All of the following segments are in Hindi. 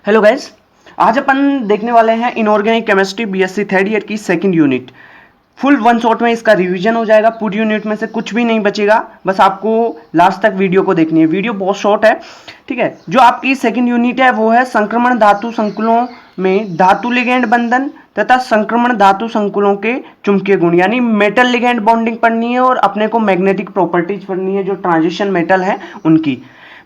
हेलो गाइस, आज अपन देखने वाले हैं inorganic chemistry BSc third year की second unit. Full one shot में इसका रिवीजन हो जाएगा। पूरी यूनिट में से कुछ भी नहीं बचेगा, बस आपको लास्ट तक वीडियो को देखनी है। वीडियो बहुत शॉर्ट है, ठीक है। जो आपकी सेकंड यूनिट है वो है संक्रमण धातु संकुलों में धातु लिगेंड बंधन तथा संक्रमण धातु संकुलों के चुंबकीय गुण, यानी मेटल लिगेंड बॉन्डिंग पढ़नी है और अपने को मैग्नेटिक प्रॉपर्टीज पढ़नी है, जो ट्रांजिशन मेटल है उनकी।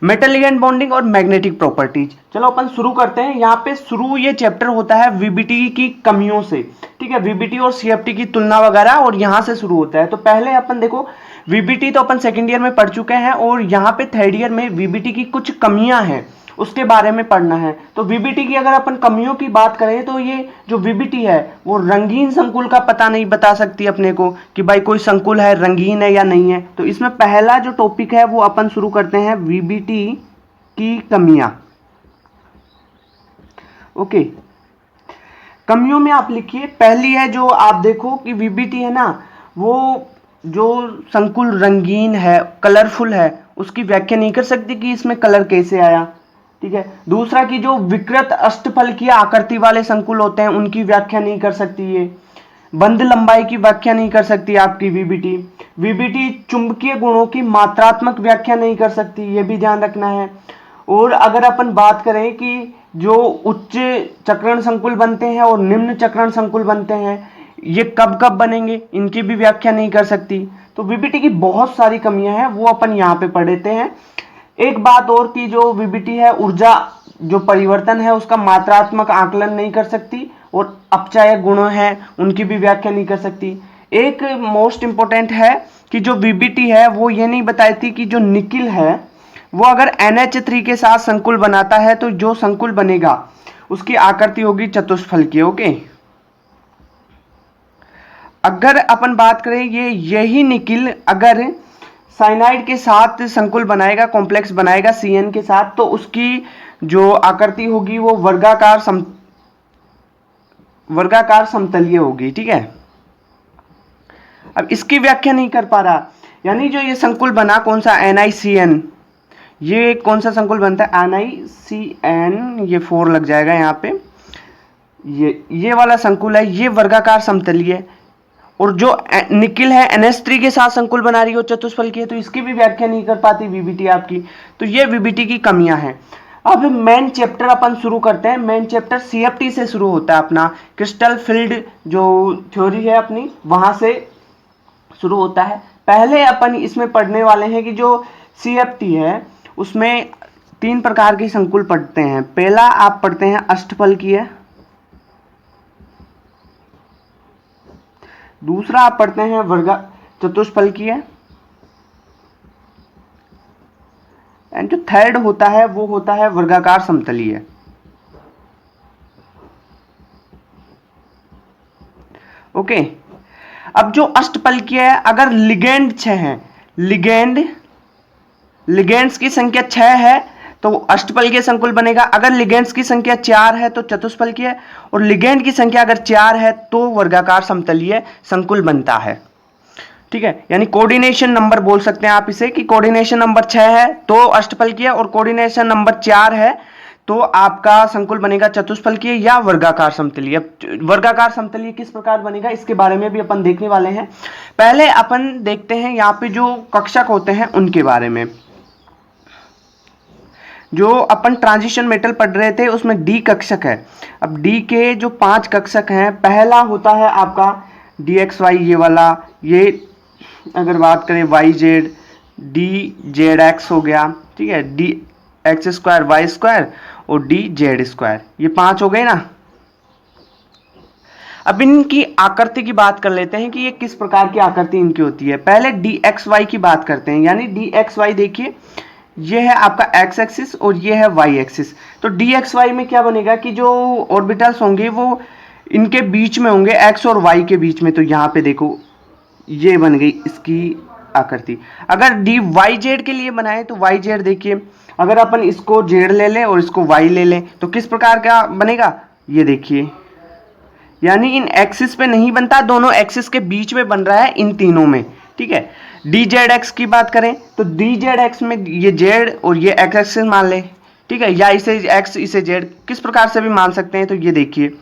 मेटल लिगेंड बॉन्डिंग और मैग्नेटिक प्रॉपर्टीज। चलो अपन शुरू करते हैं। यहाँ पे शुरू ये चैप्टर होता है वीबीटी की कमियों से, ठीक है। वीबीटी और सीएफटी की तुलना वगैरह, और यहाँ से शुरू होता है। तो पहले अपन देखो, वीबीटी तो अपन सेकेंड ईयर में पढ़ चुके हैं और यहाँ पे थर्ड ईयर में वीबीटी की कुछ कमियां हैं उसके बारे में पढ़ना है। तो वीबीटी की अगर अपन कमियों की बात करें तो ये जो वीबीटी है वो रंगीन संकुल का पता नहीं बता सकती अपने को कि भाई कोई संकुल है रंगीन है या नहीं है। तो इसमें पहला जो टॉपिक है वो अपन शुरू करते हैं, वीबीटी की कमियां। ओके, कमियों में आप लिखिए, पहली है जो आप देखो कि वीबीटी है ना, वो जो संकुल रंगीन है कलरफुल है उसकी व्याख्या नहीं कर सकती कि इसमें कलर कैसे आया, ठीक है। दूसरा कि जो विकृत अष्टफलकीय आकृति वाले संकुल होते हैं उनकी व्याख्या नहीं कर सकती, ये बंद लंबाई की व्याख्या नहीं कर सकती आपकी वीबीटी। वीबीटी चुंबकीय गुणों की मात्रात्मक व्याख्या नहीं कर सकती, ये भी ध्यान रखना है। और अगर अपन बात करें कि जो उच्च चक्रण संकुल बनते हैं और निम्न चक्रण संकुल बनते हैं, ये कब कब बनेंगे इनकी भी व्याख्या नहीं कर सकती। तो वीबीटी की बहुत सारी कमियां हैं, वो अपन यहाँ पे पढ़ लेते हैं। एक बात और कि जो वीबीटी है ऊर्जा जो परिवर्तन है उसका मात्रात्मक आकलन नहीं कर सकती, और अपचायक गुण है उनकी भी व्याख्या नहीं कर सकती। एक मोस्ट इंपॉर्टेंट है कि जो वीबीटी है वो ये नहीं बताती कि जो निकिल है वो अगर NH3 के साथ संकुल बनाता है तो जो संकुल बनेगा उसकी आकृति होगी चतुष्फलकीय। ओके, अगर अपन बात करें यही निकिल अगर साइनाइड के साथ संकुल बनाएगा, कॉम्प्लेक्स बनाएगा CN के साथ, तो उसकी जो आकृति होगी वो वर्गाकार समतलीय होगी, ठीक है। अब इसकी व्याख्या नहीं कर पा रहा, यानी जो ये संकुल बना कौन सा NiCN, ये कौन सा संकुल बनता है NiCN, ये 4 लग जाएगा यहाँ पे, ये वाला संकुल है, ये वर्गाकार समतलीय है। और जो निकिल है NH3 के साथ संकुल बना रही हो चतुष्फलकीय, तो इसकी भी व्याख्या नहीं कर पाती वीबीटी आपकी। तो ये वीबीटी की कमियां हैं। अब मेन चैप्टर अपन शुरू करते हैं। मेन चैप्टर सीएफटी से शुरू होता है अपना, क्रिस्टल फील्ड जो थ्योरी है अपनी वहां से शुरू होता है। पहले अपन इसमें पढ़ने वाले हैं कि जो सीएफटी है उसमें 3 प्रकार के संकुल पढ़ते हैं। पहला आप पढ़ते हैं अष्टफलकीय, दूसरा आप पढ़ते हैं चतुष्फलकीय, एंड जो थर्ड होता है वो होता है वर्गाकार समतलीय। ओके, अब जो अष्टफलकीय है अगर लिगेंड 6 है, लिगेंड्स की संख्या 6 है तो अष्टफलकीय संकुल बनेगा। अगर लिगेंड्स की संख्या 4 है तो चतुष्फलकीय, और लिगेंड की संख्या अगर 4 है तो वर्गाकार समतलीय संकुल बनता है, ठीक है। यानी कोऑर्डिनेशन नंबर बोल सकते हैं आप इसे कि कोऑर्डिनेशन नंबर 6 है तो अष्टफलकीय, और कोऑर्डिनेशन नंबर 4 है तो आपका संकुल बनेगा चतुष्फलकीय या वर्गाकार समतलीय। वर्गाकार समतलीय किस प्रकार बनेगा इसके बारे में भी अपन देखने वाले हैं। पहले अपन देखते हैं यहाँ पे जो कक्षक होते हैं उनके बारे में। जो अपन ट्रांजिशन मेटल पढ़ रहे थे उसमें डी कक्षक है। अब डी के जो 5 कक्षक हैं, पहला होता है आपका DXY, ये वाला, ये अगर बात करें YZ, DZX हो गया, ठीक है, DX² Y² और DZ², ये 5 हो गए ना। अब इनकी आकृति की बात कर लेते हैं कि ये किस प्रकार की आकृति इनकी होती है। पहले DXY की बात करते हैं, यानी DXY देखिए, ये है आपका x एक्सिस और ये है y एक्सिस। तो DXY में क्या बनेगा कि जो ऑर्बिटल्स होंगे वो इनके बीच में होंगे, x और y के बीच में। तो यहाँ पे देखो ये बन गई इसकी आकृति। अगर DYZ के लिए बनाए तो YZ देखिए, अगर अपन इसको Z ले लें और इसको y ले लें तो किस प्रकार का बनेगा, ये देखिए, यानी इन एक्सिस पे नहीं बनता, दोनों एक्सिस के बीच में बन रहा है इन तीनों में, ठीक है। DZX की बात करें तो DZX में ये Z और ये X एक्सिस मान ले, ठीक है, या इसे एक्स इसे जेड किस प्रकार से भी मान सकते हैं। तो ये देखिए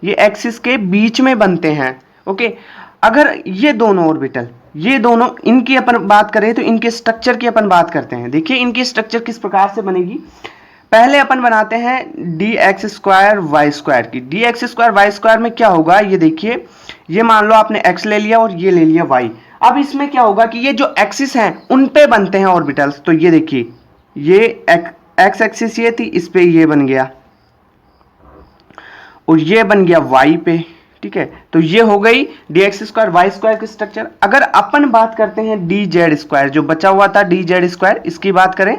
ये एक्सिस के बीच में बनते हैं। ओके, अगर ये दोनों ऑर्बिटल, ये दोनों, इनकी अपन बात करें तो इनके स्ट्रक्चर की अपन बात करते हैं। देखिए इनकी स्ट्रक्चर किस प्रकार से बनेगी। पहले अपन बनाते हैं D X square Y square की। D X square Y square में क्या होगा, ये देखिए, ये मान लो आपने एक्स ले लिया और ये ले लिया वाई। अब इसमें क्या होगा कि ये जो एक्सिस हैं उन पे बनते हैं ऑर्बिटल्स। तो ये देखिए ये एक्स एक्सिस ये थी, इस पे ये बन गया और ये बन गया वाई पे। ठीक है, तो ये हो गई D X square Y square की स्ट्रक्चर। अगर अपन बात करते हैं डी जेड स्क्वायर, जो बचा हुआ था डी जेड स्क्वायर, इसकी बात करें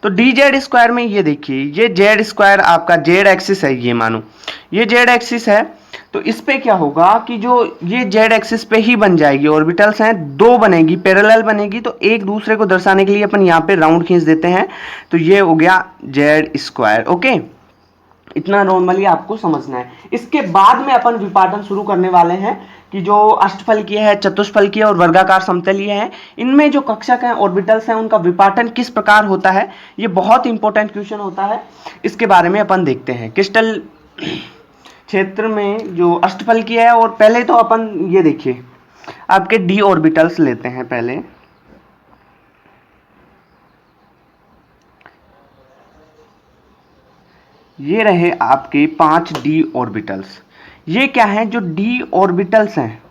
तो डी जेड स्क्वायर में ये देखिए ये जेड स्क्वायर आपका जेड एक्सिस है, ये मानो ये जेड एक्सिस है। तो इस पे क्या होगा कि जो ये जेड एक्सिस पे ही बन जाएगी, ऑर्बिटल्स हैं दो बनेगी, पैरेलल बनेगी। तो एक दूसरे को दर्शाने के लिए अपन यहाँ पे राउंड खींच देते हैं, तो ये हो गया जेड स्क्वायर। ओके, इतना नॉर्मली आपको समझना है। इसके बाद में अपन विपाटन शुरू करने वाले हैं कि जो अष्टफलकीय है, चतुष्फलकीय और वर्गाकार समतलीय है, इनमें जो कक्षक हैं, ऑर्बिटल्स हैं, उनका विपाटन किस प्रकार होता है, ये बहुत इंपॉर्टेंट क्वेश्चन होता है। इसके बारे में अपन देखते हैं। क्रिस्टल क्षेत्र में जो अष्टफलकीय है, और पहले तो अपन ये देखिए आपके डी ऑर्बिटल्स लेते हैं। पहले ये रहे आपके 5 डी ऑर्बिटल्स। ये क्या है, जो डी ऑर्बिटल्स हैं,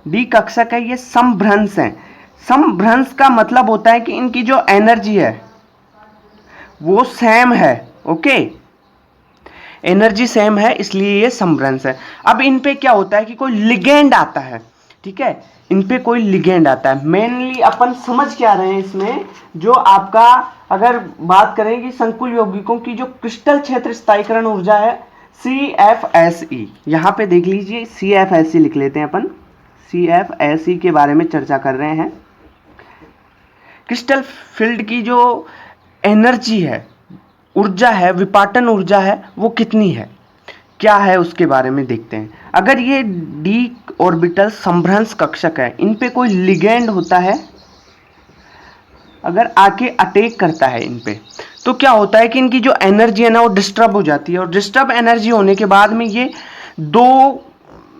डी कक्षक है, ये समभ्रंश हैं। समभ्रंश का मतलब होता है कि इनकी जो एनर्जी है वो सेम है। ओके, एनर्जी सेम है, इसलिए ये समभ्रंश है। अब इन पे क्या होता है कि कोई लिगेंड आता है। ठीक है, इन पे कोई लिगेंड आता है। मेनली अपन समझ क्या रहे हैं इसमें, जो आपका अगर बात करें कि संकुल यौगिकों की जो क्रिस्टल क्षेत्र स्थायीकरण ऊर्जा है CFSE, यहाँ पे देख लीजिए CFSE लिख लेते हैं अपन। CFSE के बारे में चर्चा कर रहे हैं। क्रिस्टल फील्ड की जो एनर्जी है, ऊर्जा है, विपाटन ऊर्जा है, वो कितनी है, क्या है, उसके बारे में देखते हैं। अगर ये डी ऑर्बिटल समभ्रंश कक्षक है, इन पे कोई लिगेंड होता है, अगर आके अटैक करता है इन पे, तो क्या होता है कि इनकी जो एनर्जी है ना वो डिस्टर्ब हो जाती है। और डिस्टर्ब एनर्जी होने के बाद में ये दो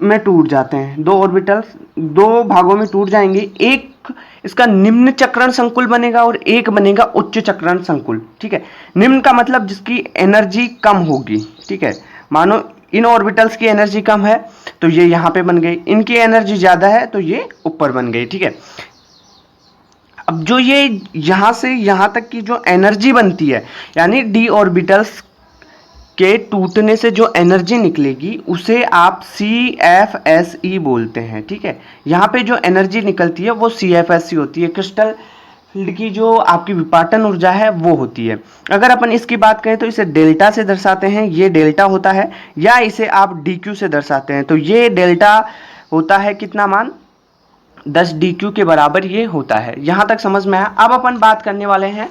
में टूट जाते हैं, दो ऑर्बिटल्स दो भागों में टूट जाएंगे। एक इसका निम्न चक्रण संकुल बनेगा और एक बनेगा उच्च चक्रण संकुल। ठीक है, निम्न का मतलब जिसकी एनर्जी कम होगी। ठीक है, मानो इन ऑर्बिटल्स की एनर्जी कम है तो ये यहाँ पे बन गई, इनकी एनर्जी ज्यादा है तो ये ऊपर बन गई। ठीक है, अब जो ये यहां से यहां तक की जो एनर्जी बनती है, यानी डी ऑर्बिटल्स के टूटने से जो एनर्जी निकलेगी उसे आप CFSE बोलते हैं। ठीक है, यहाँ पे जो एनर्जी निकलती है वो CFSE होती है। क्रिस्टल फील्ड की जो आपकी विपाटन ऊर्जा है वो होती है। अगर अपन इसकी बात करें तो इसे डेल्टा से दर्शाते हैं, ये डेल्टा होता है, या इसे आप DQ से दर्शाते हैं। तो ये डेल्टा होता है कितना मान, 10 DQ के बराबर ये होता है। यहाँ तक समझ में आया। अब अपन बात करने वाले हैं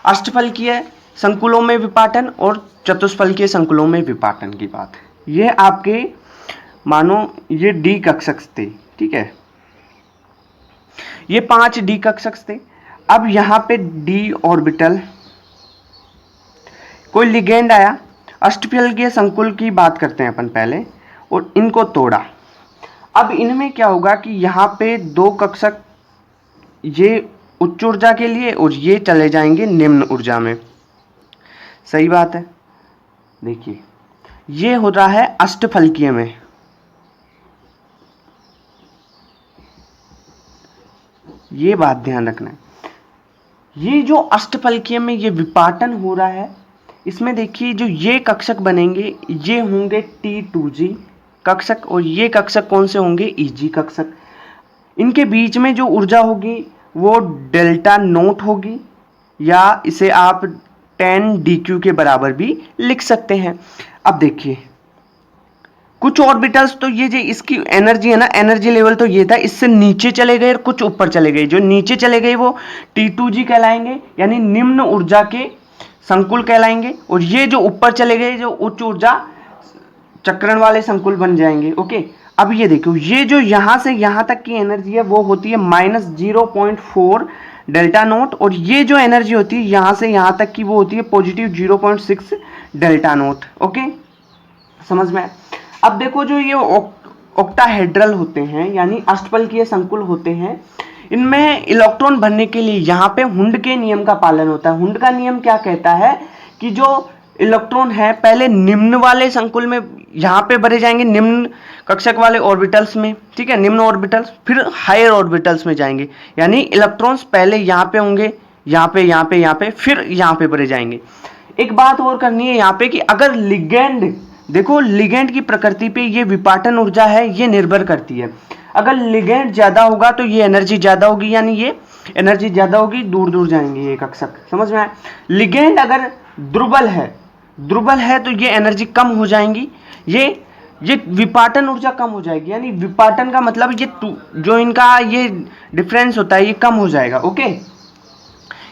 अष्टफलकीय संकुलों में विपाटन और चतुष्फलकीय संकुलों में विपाटन की बात। ये आपके मानो ये डी कक्षक थे। ठीक है, ये 5 डी कक्षक थे। अब यहाँ पे डी ऑर्बिटल कोई लिगेंड आया, अष्टफलकीय संकुल की बात करते हैं अपन पहले, और इनको तोड़ा। अब इनमें क्या होगा कि यहाँ पे दो कक्षक ये उच्च ऊर्जा के लिए और ये चले जाएंगे निम्न ऊर्जा में। सही बात है। देखिए ये हो रहा है अष्टफलकीय में, ये बात ध्यान रखना है। ये जो अष्टफलकीय में ये विपाटन हो रहा है, इसमें देखिए जो ये कक्षक बनेंगे ये होंगे T2G कक्षक, और ये कक्षक कौन से होंगे, EG कक्षक। इनके बीच में जो ऊर्जा होगी वो डेल्टा नोट होगी, या इसे आप 10 DQ के बराबर भी लिख सकते हैं। अब देखिए कुछ ऑर्बिटल्स तो ये जो इसकी एनर्जी है ना, एनर्जी लेवल तो ये था, इससे नीचे चले गए और कुछ ऊपर चले गए। जो नीचे चले गए वो T2G कहलाएंगे, यानी निम्न ऊर्जा के संकुल कहलाएंगे, और ये जो ऊपर चले गए जो उच्च ऊर्जा चक्रण वाले संकुल बन जाएंगे। ओके, अब ये देखो ये जो यहां से यहां तक की एनर्जी है वो होती है -0.4 डेल्टा नोट, और ये जो एनर्जी होती है यहाँ से यहाँ तक की वो होती है पॉजिटिव 0.6 डेल्टा नोट। ओके, समझ में? अब देखो जो ये ऑक्टाहेड्रल होते हैं यानी अष्टफलकीय संकुल होते हैं, इनमें इलेक्ट्रॉन भरने के लिए यहाँ पे हुंड के नियम का पालन होता है। हुंड का नियम क्या कहता है कि जो इलेक्ट्रॉन है पहले निम्न वाले संकुल में यहाँ पे भरे जाएंगे, निम्न कक्षक वाले ऑर्बिटल्स में, ठीक है, निम्न ऑर्बिटल्स, फिर हायर ऑर्बिटल्स में जाएंगे, यानी इलेक्ट्रॉन्स पहले यहाँ पे होंगे, यहाँ पे, यहाँ पे, यहाँ पे, फिर यहाँ पे भरे जाएंगे। एक बात और करनी है यहाँ पे कि अगर लिगेंड, देखो लिगेंड की प्रकृति पे ये विपाटन ऊर्जा है ये निर्भर करती है। अगर लिगेंड ज्यादा होगा तो ये एनर्जी ज्यादा होगी, यानी ये एनर्जी ज्यादा होगी, दूर दूर जाएंगे ये कक्षक, समझ में आया? लिगेंड अगर दुर्बल है तो ये एनर्जी कम हो जाएंगी, ये विपाटन ऊर्जा कम हो जाएगी, यानी विपाटन का मतलब ये जो इनका ये डिफरेंस होता है ये कम हो जाएगा। ओके,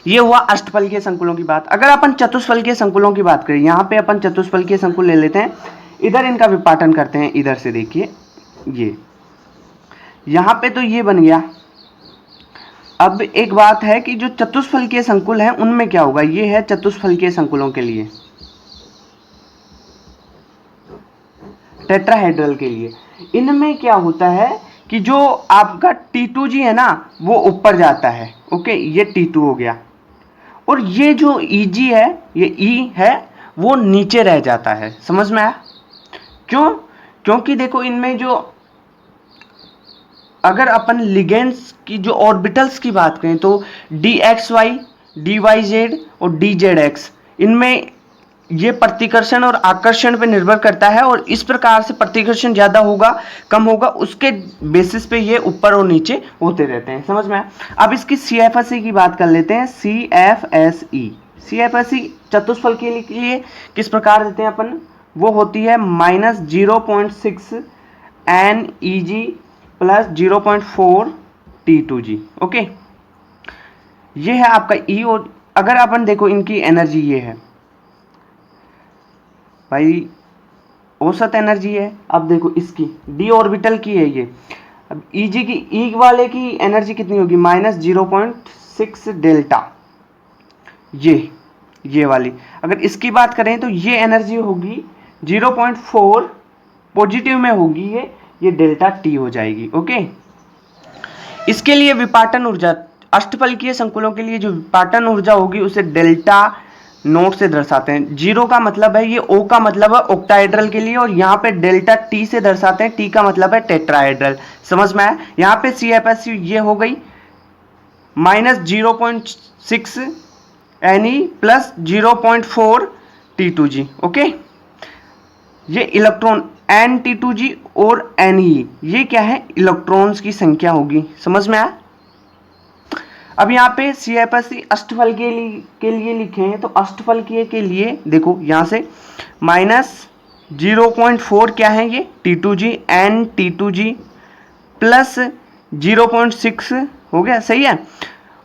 ये हुआ अष्टफलकीय संकुलों की बात। अगर अपन चतुष्फलकीय संकुलों की बात करें, यहाँ पे अपन चतुष्फलकीय संकुल ले लेते हैं, इधर इनका विपाटन करते हैं, इधर से देखिए ये यहाँ पे तो ये बन गया। अब एक बात है कि जो चतुष्फलकीय संकुल है उनमें क्या होगा, ये है चतुष्फलकीय संकुलों के लिए, टेट्राहेड्रल के लिए, इनमें क्या होता है कि जो आपका T2G है ना वो ऊपर जाता है। ओके, ये T2 हो गया, और ये जो Eg है, ये E है, वो नीचे रह जाता है। समझ में आया? क्यों? क्योंकि देखो इनमें जो, अगर अपन लिगेंड्स की जो ऑर्बिटल्स की बात करें तो dxy, dyz और dzx, इनमें ये प्रतिकर्षण और आकर्षण पे निर्भर करता है, और इस प्रकार से प्रतिकर्षण ज्यादा होगा कम होगा उसके बेसिस पे ये ऊपर और नीचे होते रहते हैं। समझ में आया? अब इसकी CFSE की बात कर लेते हैं। CFSE चतुष्फलकीय के लिए किस प्रकार देते हैं अपन, वो होती है -0.6 NeG प्लस 0.4 T2G। ओके, ये है आपका E, और अगर अपन देखो इनकी एनर्जी ये है भाई, औसत एनर्जी है। अब देखो इसकी d ऑर्बिटल की है ये, अब Eg की, E वाले की एनर्जी कितनी होगी, -0.6 डेल्टा, ये वाली। अगर इसकी बात करें तो ये एनर्जी होगी 0.4, पॉजिटिव में होगी ये डेल्टा T हो जाएगी। ओके, इसके लिए विपाटन ऊर्जा, अष्टफलकीय संकुलों के लिए जो विपाटन ऊर्जा होगी उसे डेल्टा नोट से दर्शाते हैं। 0 का मतलब है, ये O का मतलब है ऑक्टाहेड्रल के लिए, और यहाँ पे डेल्टा T से दर्शाते हैं, T का मतलब है टेट्राहेड्रल। समझ में आया? यहाँ पे CFSE ये हो गई -0.6 Ne प्लस 0.4 T2G। ओके, ये इलेक्ट्रॉन N-T2G और Ne, ये क्या है, इलेक्ट्रॉन्स की संख्या होगी। समझ में आया? अब यहाँ पे CFSE अष्टफलकीय के लिए लिखे हैं, तो अष्टफलकीय के लिए देखो यहाँ से -0.4 क्या है, ये T2G, N-T2G प्लस 0.6 हो गया, सही है,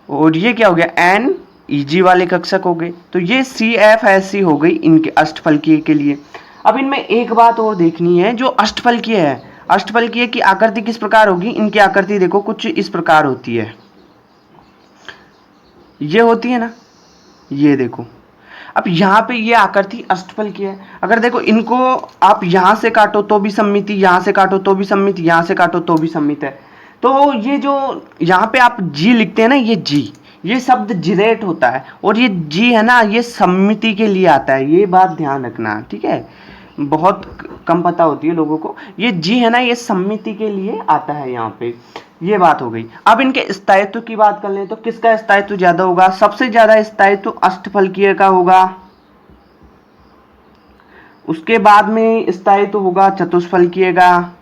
और ये क्या हो गया, NeG वाले कक्षक हो गए। तो ये CFSE हो गई इनके अष्टफलकीय के लिए। अब इनमें एक बात और देखनी है, जो अष्टफलकीय है, अष्टफलकीय की आकृति किस प्रकार होगी, इनकी आकृति देखो कुछ इस प्रकार होती है, ये होती है ना, ये देखो। अब यहाँ पे ये आकृति अष्टफलकीय है। अगर देखो इनको आप यहाँ से काटो तो भी सममिति, यहाँ से काटो तो भी सममिति, यहाँ से काटो तो भी सममित है। तो ये जो यहाँ पे आप G लिखते हैं ना, ये G, ये शब्द जिरेट होता है, और ये G है ना ये सममिति के लिए आता है, ये बात ध्यान रखना, ठीक है, बहुत कम पता होती है लोगों को। ये G है ना ये सममिति के लिए आता है यहाँ पे, ये बात हो गई। अब इनके स्थायित्व की बात कर लें तो किसका स्थायित्व ज्यादा होगा, सबसे ज्यादा स्थायित्व अष्टफलकीय का होगा, उसके बाद में स्थायित्व होगा चतुष्फलकीय का।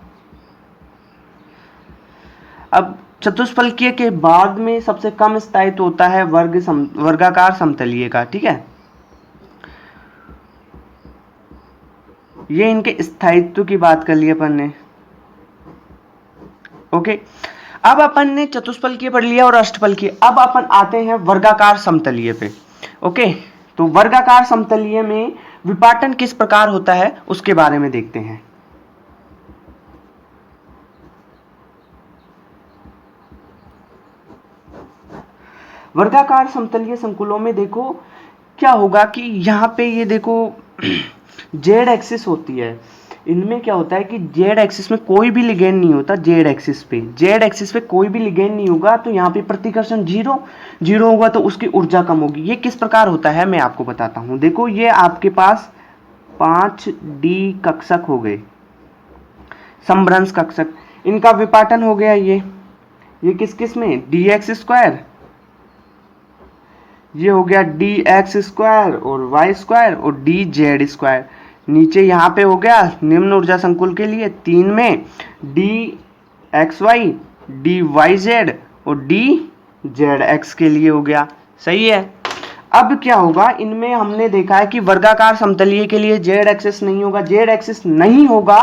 अब चतुष्फलकीय के बाद में सबसे कम स्थायित्व होता है वर्गाकार समतलीय का, ठीक है। ये इनके स्थायित्व की बात कर ली अपन ने। ओके, अब अपन ने चतुष्फलकीय पढ़ लिया और अष्टफलकीय, अब अपन आते हैं वर्गाकार समतलीय पे। ओके, तो वर्गाकार समतलीय में विपाटन किस प्रकार होता है उसके बारे में देखते हैं। वर्गाकार समतलीय संकुलों में देखो क्या होगा कि यहाँ पे ये देखो जेड एक्सिस होती है, इनमें क्या होता है कि जेड एक्सिस में कोई भी लिगेंड नहीं होता, जेड एक्सिस पे कोई भी लिगेंड नहीं होगा, तो यहाँ पे प्रतिकर्षण जीरो होगा, तो उसकी ऊर्जा कम होगी। ये किस प्रकार होता है मैं आपको बताता हूँ। देखो ये आपके पास 5D कक्षक हो गए, समभ्रंश कक्षक, इनका विपाटन हो गया। ये किस किस में, dx स्क्वायर, ये हो गया dx स्क्वायर और y स्क्वायर और dz स्क्वायर। नीचे यहाँ पे हो गया निम्न ऊर्जा संकुल के लिए 3 में dxy dyz और dzx के लिए हो गया। सही है। अब क्या होगा, इनमें हमने देखा है कि वर्गाकार समतलीय के लिए जेड एक्सिस नहीं होगा, जेड एक्सिस नहीं होगा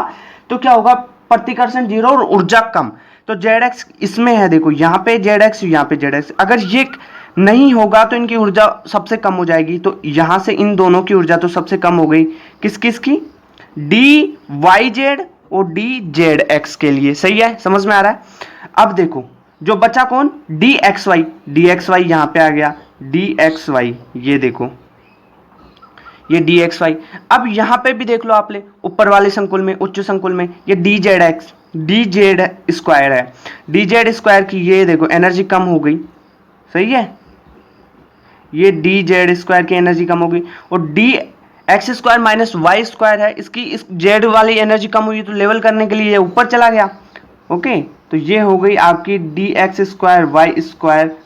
तो क्या होगा, प्रतिकर्षण जीरो और ऊर्जा कम। तो जेड एक्स इसमें है, देखो यहाँ पे जेड एक्स, यहाँ पे जेड एक्स, अगर ये नहीं होगा तो इनकी ऊर्जा सबसे कम हो जाएगी। तो यहां से इन दोनों की ऊर्जा तो सबसे कम हो गई, किस किस की, डी वाई जेड और डी जेड एक्स के लिए। सही है, समझ में आ रहा है। अब देखो जो बचा कौन, डी एक्स वाई यहां पे आ गया, डी एक्स वाई, ये देखो ये डी एक्स वाई। अब यहां पे भी देख लो आप ले, ऊपर वाले संकुल में, उच्च संकुल में, ये D Z x, D Z square है, डी जेड स्क्वायर की ये देखो एनर्जी कम हो गई। सही है, ये डी जेड स्क्वायर की एनर्जी कम होगी, और D X square minus Y square है, इसकी इस जेड वाली एनर्जी कम हुई तो लेवल करने के लिए ये ऊपर चला गया। ओके, तो ये हो गई आपकी D X square Y square.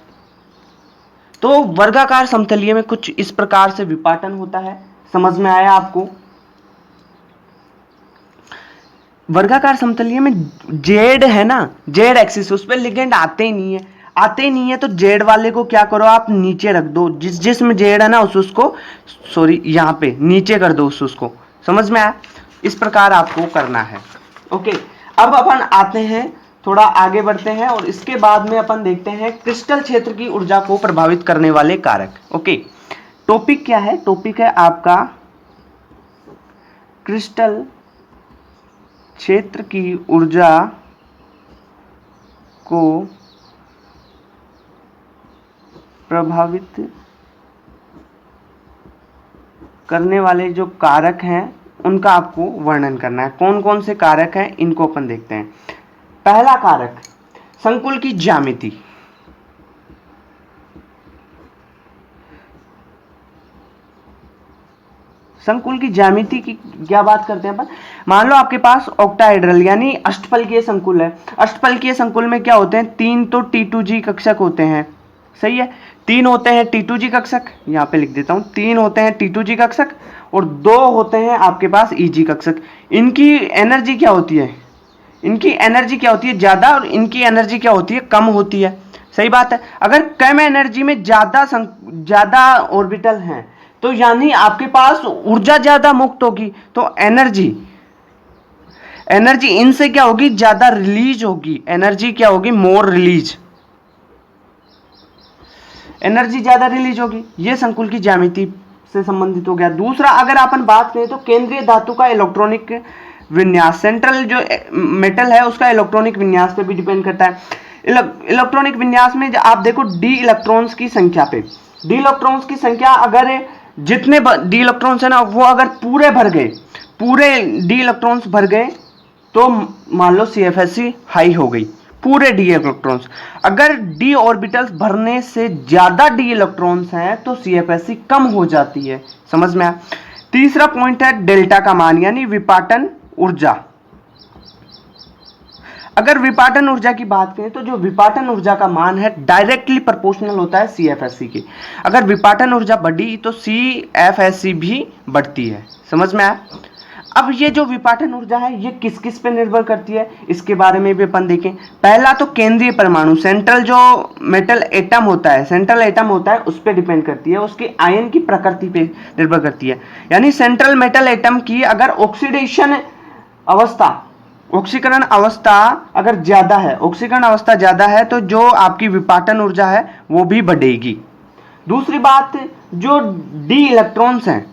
तो वर्गाकार समतलीय में कुछ इस प्रकार से विपाटन होता है। समझ में आया आपको। वर्गाकार समतलीय में जेड है ना, जेड एक्सिस, उस पर लिगेंड आते ही नहीं है तो जेड वाले को क्या करो, आप नीचे रख दो, जिसमें जेड है ना उसको सॉरी यहाँ पे नीचे कर दो उसको। समझ में आया, इस प्रकार आपको करना है। ओके, अब अपन आते हैं, थोड़ा आगे बढ़ते हैं और इसके बाद में अपन देखते हैं क्रिस्टल क्षेत्र की ऊर्जा को प्रभावित करने वाले कारक। ओके, टॉपिक क्या है, टॉपिक है आपका क्रिस्टल क्षेत्र की ऊर्जा को प्रभावित करने वाले जो कारक हैं उनका आपको वर्णन करना है। कौन कौन से कारक हैं इनको अपन देखते हैं। पहला कारक, संकुल की ज्यामिति। संकुल की ज्यामिति की क्या बात करते हैं अपन। मान लो आपके पास ऑक्टाहेड्रल यानी अष्टफलकीय संकुल है। अष्टफलकीय संकुल में क्या होते हैं, 3 तो T2G कक्षक होते हैं। सही है, 3 होते हैं T2G कक्षक, यहाँ पे लिख देता हूँ, 3 होते हैं T2G कक्षक और 2 होते हैं आपके पास EG कक्षक। इनकी एनर्जी क्या होती है, इनकी एनर्जी क्या होती है, ज़्यादा, और इनकी एनर्जी क्या होती है, कम होती है। सही बात है। अगर कम एनर्जी में ज़्यादा ऑर्बिटल हैं तो यानी आपके पास ऊर्जा ज़्यादा मुक्त होगी, तो एनर्जी इनसे क्या होगी, ज़्यादा रिलीज होगी। एनर्जी क्या होगी, मोर रिलीज, एनर्जी ज्यादा रिलीज होगी। ये संकुल की ज्यामिति से संबंधित हो गया। दूसरा, अगर अपन बात करें तो केंद्रीय धातु का इलेक्ट्रॉनिक विन्यास, सेंट्रल जो मेटल है उसका इलेक्ट्रॉनिक विन्यास पे भी डिपेंड करता है। इलेक्ट्रॉनिक विन्यास में आप देखो डी इलेक्ट्रॉन्स की संख्या पे, डी इलेक्ट्रॉन्स की संख्या, अगर जितने डी इलेक्ट्रॉन्स है ना वो अगर पूरे भर गए, पूरे डी इलेक्ट्रॉन्स भर गए तो मान लो CFSE हाई हो गई, पूरे डी इलेक्ट्रॉन्स। अगर डी ऑर्बिटल्स भरने से ज्यादा डी इलेक्ट्रॉन्स हैं तो CFSE कम हो जाती है। समझ में आया। तीसरा पॉइंट है डेल्टा का मान यानी विपाटन ऊर्जा। अगर विपाटन ऊर्जा की बात करें तो जो विपाटन ऊर्जा का मान है डायरेक्टली प्रोपोर्शनल होता है CFSE के। अगर विपाटन ऊर्जा बढ़ी तो CFSE भी बढ़ती है। समझ में आया। अब ये जो विपाटन ऊर्जा है ये किस किस पे निर्भर करती है, इसके बारे में भी अपन देखें। पहला तो केंद्रीय परमाणु, सेंट्रल जो मेटल एटम होता है, सेंट्रल एटम होता है उस पर डिपेंड करती है, उसके आयन की प्रकृति पे निर्भर करती है। यानी सेंट्रल मेटल एटम की अगर ऑक्सीडेशन अवस्था, ऑक्सीकरण अवस्था अगर ज्यादा है, ऑक्सीकरण अवस्था ज्यादा है तो जो आपकी विपाटन ऊर्जा है वो भी बढ़ेगी। दूसरी बात, जो डी इलेक्ट्रॉन्स हैं,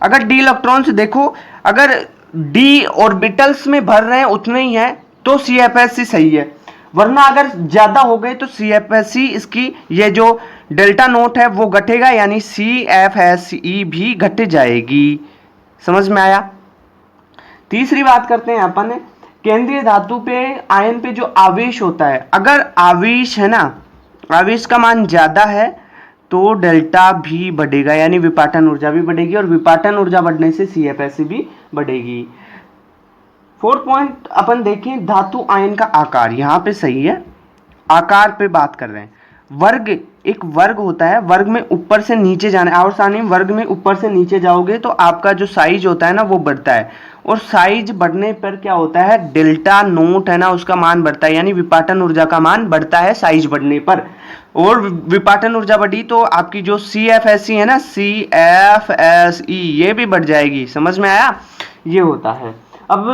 अगर डी इलेक्ट्रॉन्स देखो अगर डी ऑर्बिटल्स में भर रहे हैं उतने ही हैं तो CFSE सही है, वरना अगर ज्यादा हो गए तो CFSE इसकी ये जो डेल्टा नोट है वो घटेगा, यानी CFSE भी घट जाएगी। समझ में आया। तीसरी बात करते हैं अपन केंद्रीय धातु पे आयन पे जो आवेश होता है, अगर आवेश है ना, आवेश का मान ज्यादा है तो डेल्टा भी बढ़ेगा, यानी विपाटन ऊर्जा भी बढ़ेगी, और विपाटन ऊर्जा बढ़ने से CFSE भी बढ़ेगी। 4 पॉइंट अपन देखें, धातु आयन का आकार, यहां पे सही है, आकार पे बात कर रहे हैं। वर्ग, एक वर्ग होता है, वर्ग में ऊपर से नीचे जाना, और सानी वर्ग में ऊपर से नीचे जाओगे तो आपका जो साइज होता है ना वो बढ़ता है, और साइज बढ़ने पर क्या होता है, डेल्टा नोट है ना उसका मान बढ़ता है, यानी विपाटन ऊर्जा का मान बढ़ता है साइज बढ़ने पर। और विपाटन ऊर्जा बढ़ी तो आपकी जो CFSE है ना, CFSE ये भी बढ़ जाएगी। समझ में आया, ये होता है। अब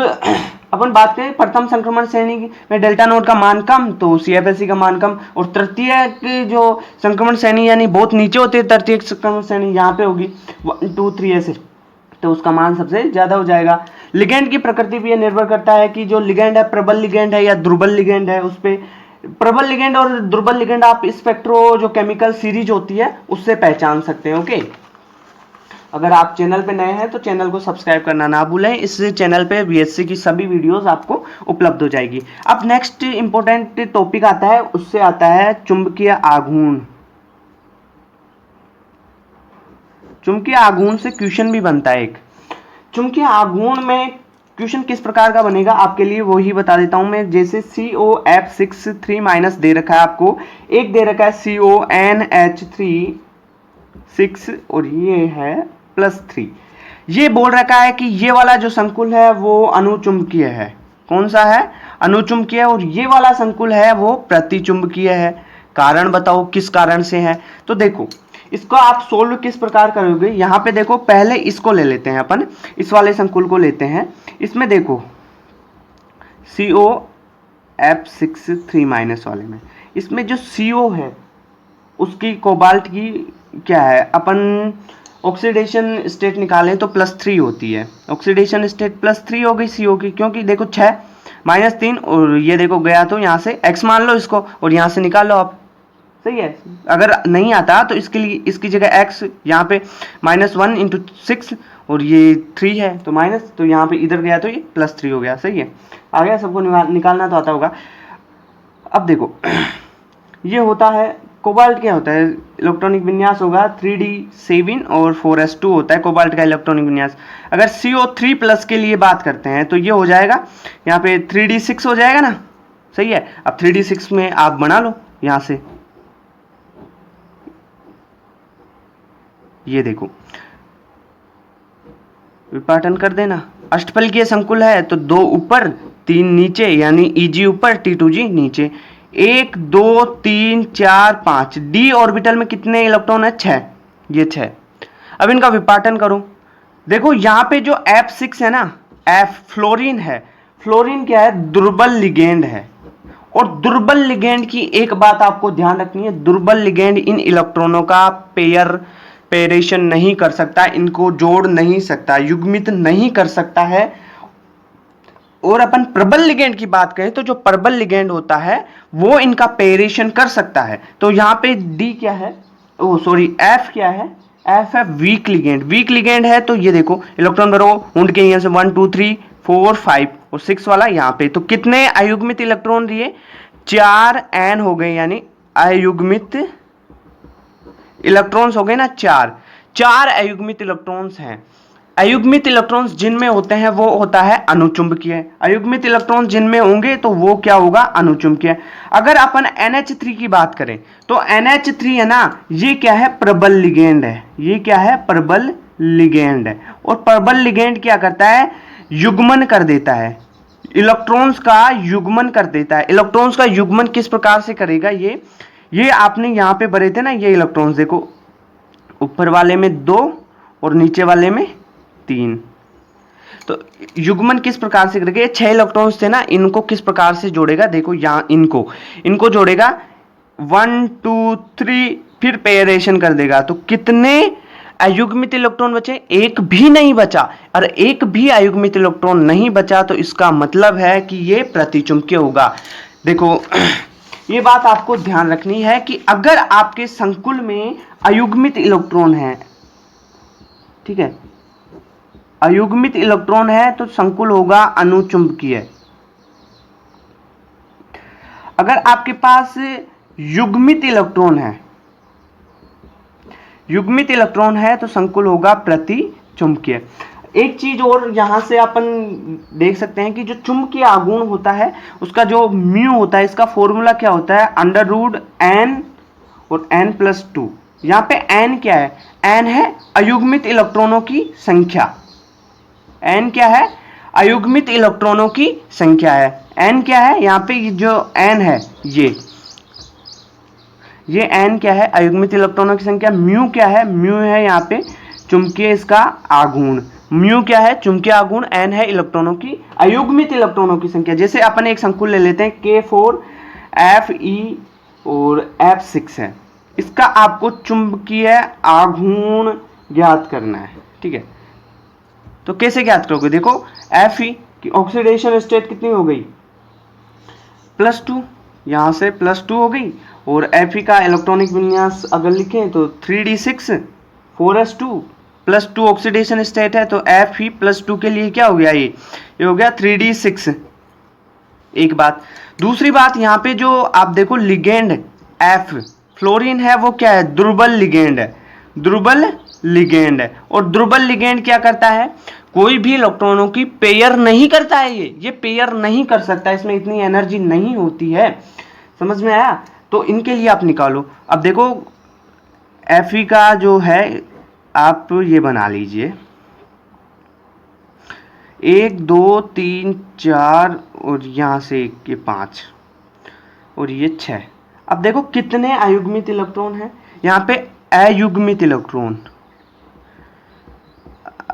अपन बात करें प्रथम संक्रमण श्रेणी में डेल्टा नोट का मान कम तो CFSE का मान कम, और तृतीय की जो संक्रमण श्रेणी यानी बहुत नीचे होती है तृतीय संक्रमण श्रेणी, यहाँ पे होगी 1 2 3 ऐसे, तो उसका मान सबसे ज्यादा हो जाएगा। लिगेंड की प्रकृति भी ये निर्भर करता है कि जो लिगेंड है प्रबल लिगेंड है या दुर्बल लिगेंड है, उस पर प्रबल लिगेंड और दुर्बल लिगेंड आप स्पेक्ट्रो जो केमिकल सीरीज होती है उससे पहचान सकते हैं। ओके, अगर आप चैनल पे नए हैं तो चैनल को सब्सक्राइब करना ना भूलें, इस चैनल पे BSc की सभी वीडियोस आपको उपलब्ध हो जाएगी। अब नेक्स्ट इंपॉर्टेंट टॉपिक आता है, उससे आता है चुंबकीय आघूर्ण। चुंबकीय आघूर्ण से क्वेश्चन भी बनता है एक। चुंबकीय आघूर्ण में क्वेश्चन किस प्रकार का बनेगा आपके लिए वो ही बता देता हूं मैं। जैसे COF6 3- दे रखा है आपको, एक दे रखा है CONH3 6 और ये है +3। ये बोल रखा है कि ये वाला जो संकुल है वो अनुचुंबकीय है। कौन सा है, अनुचुंबकीय, और ये वाला संकुल है वो प्रतिचुंबकीय है। कारण बताओ किस कारण से है। तो देखो इसको आप सोल्व किस प्रकार करोगे, यहाँ पे देखो पहले इसको ले लेते हैं अपन, इस वाले संकुल को लेते हैं। इसमें देखो COF6 3- वाले में, इसमें जो CO है उसकी कोबाल्ट की क्या है, अपन ऑक्सीडेशन स्टेट निकालें तो +3 होती है। ऑक्सीडेशन स्टेट +3 हो गई CO की, क्योंकि देखो 6 -3 और ये देखो गया तो यहाँ से x मान लो इसको और यहाँ से निकाल लो आप। सही है, अगर नहीं आता तो इसके लिए इसकी जगह x, यहाँ पे -1 × 6 और ये 3 है तो माइनस, तो यहाँ पे इधर गया तो ये +3 हो गया। सही है, आ गया, सबको निकालना तो आता होगा। अब देखो ये होता है कोबाल्ट, क्या होता है इलेक्ट्रॉनिक विन्यास होगा 3d7 और 4s2 होता है कोबाल्ट का इलेक्ट्रॉनिक विन्यास। अगर CO3+ के लिए बात करते हैं तो ये हो जाएगा यहाँ पे 3d6 हो जाएगा ना। सही है, अब 3d6 में आप बना लो यहाँ से, ये देखो विपाटन कर देना। अष्टफलकीय संकुल है तो 2 ऊपर 3 नीचे, यानी Eg ऊपर T2G नीचे। 1 2 3 4 5 d ऑर्बिटल में कितने इलेक्ट्रॉन है, 6, ये 6। अब इनका विपाटन करो, देखो यहाँ पे जो F6 है ना, F फ्लोरीन है, फ्लोरीन क्या है, दुर्बल लिगेंड है। और दुर्बल लिगेंड की एक बात आपको ध्यान रखनी है, दुर्बल लिगेंड इन इलेक्ट्रॉनों का पेरेशन नहीं कर सकता, इनको जोड़ नहीं सकता, युग्मित नहीं कर सकता है। और अपन प्रबल लिगेंड की बात करें तो जो प्रबल लिगेंड होता है वो इनका पेरेशन कर सकता है। तो यहाँ पे D क्या है, F क्या है, F है वीक लिगेंड। वीक लिगेंड है तो ये देखो इलेक्ट्रॉन भरो ढूंढ के यहाँ से 1 2 3 4 5 और 6 वाला यहाँ पे, तो कितने अयुग्मित इलेक्ट्रॉन दिए, 4 N हो गए, यानी अयुग्मित इलेक्ट्रॉन्स हो गए ना, 4 अयुग्मित इलेक्ट्रॉन्स हैं। अयुग्मित इलेक्ट्रॉन्स जिनमें होते हैं वो होता है अनुचुंबकीय, अयुग्मित इलेक्ट्रॉन्स जिनमें होंगे तो वो क्या होगा, अनुचुंबकीय। अगर अपन NH3 की बात करें तो NH3 है ना, ये क्या है, प्रबल लिगेंड है। ये क्या है, प्रबल लिगेंड है। और प्रबल लिगेंड क्या करता है, युग्मन कर देता है, इलेक्ट्रॉन्स का युग्मन कर देता है। इलेक्ट्रॉन्स का युग्मन किस प्रकार से करेगा, ये आपने यहाँ पे भरे थे ना, ये इलेक्ट्रॉन्स देखो, ऊपर वाले में 2 और नीचे वाले में 3। तो युग्मन किस प्रकार से करेगा, ये 6 इलेक्ट्रॉन्स थे ना, इनको किस प्रकार से जोड़ेगा, देखो यहाँ इनको जोड़ेगा 1 2 3, फिर पेयरेशन कर देगा। तो कितने अयुग्मित इलेक्ट्रॉन बचे, एक भी नहीं बचा। और एक भी अयुग्मित इलेक्ट्रॉन नहीं बचा तो इसका मतलब है कि ये प्रतिचुंबकीय होगा। देखो ये बात आपको ध्यान रखनी है कि अगर आपके संकुल में अयुग्मित इलेक्ट्रॉन है, ठीक है, अयुग्मित इलेक्ट्रॉन है तो संकुल होगा अनुचुंबकीय। अगर आपके पास युग्मित इलेक्ट्रॉन है, युग्मित इलेक्ट्रॉन है तो संकुल होगा प्रतिचुंबकीय। एक चीज और यहां से अपन देख सकते हैं कि जो चुंबकीय आघूर्ण होता है उसका जो म्यू होता है, इसका फॉर्मूला क्या होता है, √n और n+2। यहाँ पे n क्या है, n है अयुग्मित इलेक्ट्रॉनों की संख्या। n क्या है, अयुग्मित इलेक्ट्रॉनों की संख्या है। n क्या है, यहाँ पे जो n है ये n क्या है, अयुग्मित इलेक्ट्रॉनों की संख्या। म्यू क्या है, म्यू है यहाँ पे चुंबकीय इसका आघूर्ण। म्यू क्या है, चुंबकीय आघूर्ण। n है इलेक्ट्रॉनों की, अयुग्मित इलेक्ट्रॉनों की संख्या। जैसे अपन एक संकुल ले लेते हैं K4 Fe और F6 है, इसका आपको चुंबकीय आघूर्ण ज्ञात करना है, ठीक है। तो कैसे ज्ञात करोगे, देखो Fe की ऑक्सीडेशन स्टेट कितनी हो गई, +2, यहां से +2 हो गई। और Fe का इलेक्ट्रॉनिक विन्यास अगर लिखें तो 3d6 4s2 +2 ऑक्सीडेशन स्टेट है, तो Fe +2 के लिए क्या हो गया, ये हो गया 3d6। एक बात। दूसरी बात, यहाँ पे जो आप देखो लिगेंड F फ्लोरीन है वो क्या है, दुर्बल लिगेंड है, दुर्बल लिगेंड है। और दुर्बल लिगेंड क्या करता है, कोई भी इलेक्ट्रॉनों की पेयर नहीं करता है, ये पेयर नहीं कर सकता, इसमें इतनी एनर्जी नहीं होती है। समझ में आया, तो इनके लिए आप निकालो। अब देखो Fe का जो है आप ये बना लीजिए 1 2 3 4 और यहाँ से ये 5 और ये 6। अब देखो कितने अयुग्मित इलेक्ट्रॉन हैं यहाँ पे, अयुग्मित इलेक्ट्रॉन,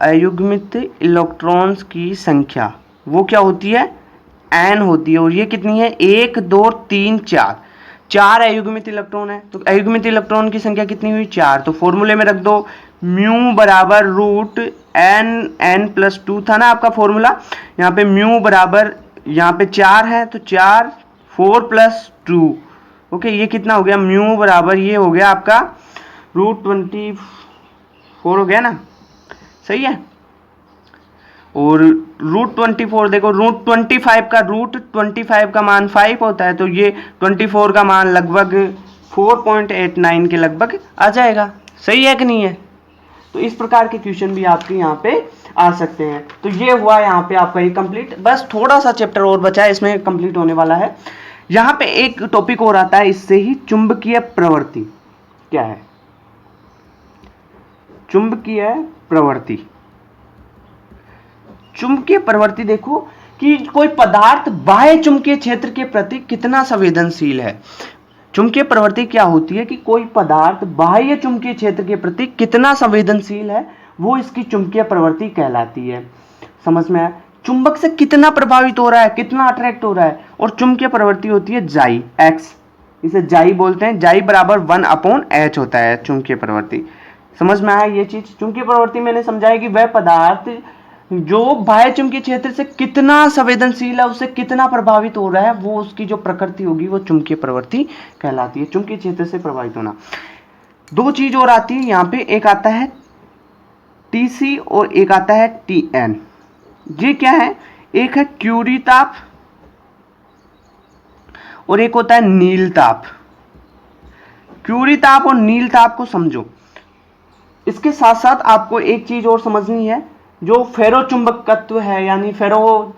अयुग्मित इलेक्ट्रॉन्स की संख्या वो क्या होती है, n होती है। और ये कितनी है, 1 2 3 4, 4 अयुग्मित इलेक्ट्रॉन है। तो अयुग्मित इलेक्ट्रॉन की संख्या कितनी हुई, 4। तो फॉर्मूले में रख दो म्यू बराबर √n+2 था ना आपका फॉर्मूला, यहाँ पे म्यू बराबर, यहाँ पे 4 है तो 4 4 + 2, ओके। ये कितना हो गया, म्यू बराबर ये हो गया आपका √24 हो गया ना, सही है। और √24 देखो, √25 का मान 5 होता है, तो ये 24 का मान लगभग 4.89 के लगभग आ जाएगा, सही है कि नहीं है। तो इस प्रकार के क्वेश्चन भी आपके यहाँ पे आ सकते हैं। तो ये हुआ यहाँ पे आपका ये कंप्लीट, बस थोड़ा सा चैप्टर और बचा है, इसमें कंप्लीट होने वाला है। यहाँ पे एक टॉपिक और आता है इससे ही, चुंबकीय प्रवृत्ति क्या है, चुंबकीय प्रवृत्ति। चुंबकीय प्रवृत्ति देखो कि कोई पदार्थ बाह्य चुंबकीय क्षेत्र के प्रति कितना संवेदनशील है। चुंबकीय प्रवृत्ति क्या होती है कि कोई पदार्थ बाह्य चुंबकीय क्षेत्र के प्रति कितना संवेदनशील है, वो इसकी चुंबकीय प्रवृत्ति कहलाती है। समझ में आया, चुंबक से कितना प्रभावित हो रहा है, कितना अट्रैक्ट हो रहा है। और चुंबकीय प्रवृत्ति होती है जाई, x, इसे जाई बोलते हैं। जाई बराबर 1/h होता है चुंबकीय प्रवृत्ति। समझ में आया ये चीज। चुंबकीय प्रवृत्ति मैंने समझाया कि वह पदार्थ जो बाह्य चुंबकीय क्षेत्र से कितना संवेदनशील है, उससे कितना प्रभावित हो रहा है, वो उसकी जो प्रकृति होगी वो चुंबकीय प्रवृत्ति कहलाती है, चुंबकीय क्षेत्र से प्रभावित होना। दो चीज और आती है यहाँ पे, एक आता है TC और एक आता है TN। ये क्या है, एक है क्यूरी ताप और एक होता है नील ताप। क्यूरी ताप और नील ताप को समझो। इसके साथ साथ आपको एक चीज और समझनी है, जो फेरो चुंबकत्व है, यानी फेरो